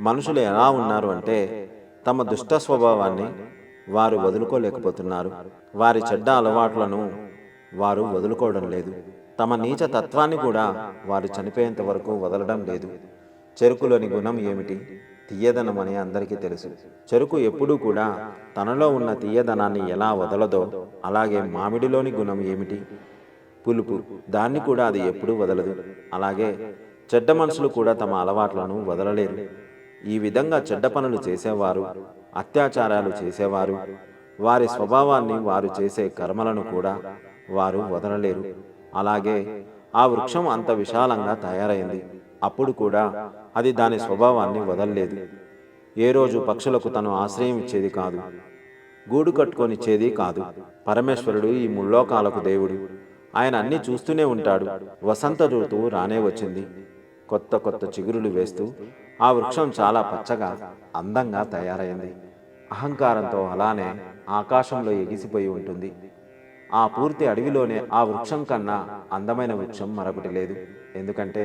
మనుషులు ఎలా ఉన్నారు అంటే తమ దుష్ట స్వభావాన్ని వారు వదులుకోలేకపోతున్నారు. వారి చెడ్డ అలవాట్లను వారు వదులుకోవడం లేదు. తమ నీచ తత్వాన్ని కూడా వారు చనిపోయేంత వరకు వదలడం లేదు. చెరుకులోని గుణం ఏమిటి? తీయదనం అని అందరికీ తెలుసు. చెరుకు ఎప్పుడూ కూడా తనలో ఉన్న తీయదనాన్ని ఎలా వదలదో, అలాగే మామిడిలోని గుణం ఏమిటి? పులుపు. దాన్ని కూడా అది ఎప్పుడూ వదలదు. అలాగే చెడ్డ మనుషులు కూడా తమ అలవాట్లను వదలలేరు. ఈ విధంగా చెడ్డ పనులు చేసేవారు, అత్యాచారాలు చేసేవారు, వారి స్వభావాన్ని, వారు చేసే కర్మలను కూడా వారు వదలలేరు. అలాగే ఆ వృక్షం అంత విశాలంగా తయారైంది, అప్పుడు కూడా అది దాని స్వభావాన్ని వదలలేదు. ఏ రోజు పక్షులకు తను ఆశ్రయం ఇచ్చేది కాదు, గూడు కట్టుకొనిచ్చేది కాదు. పరమేశ్వరుడు ఈ ముల్లోకాలకు దేవుడు. ఆయన అన్నీ చూస్తూనే ఉంటాడు. వసంత ఋతువు రానే వచ్చింది. కొత్త కొత్త చిగురులు వేస్తూ ఆ వృక్షం చాలా పచ్చగా, అందంగా తయారైంది. అహంకారంతో అలానే ఆకాశంలో ఎగిసిపోయి ఉంటుంది. ఆ పూర్తి అడవిలోనే ఆ వృక్షం కన్నా అందమైన వృక్షం మరొకటి లేదు. ఎందుకంటే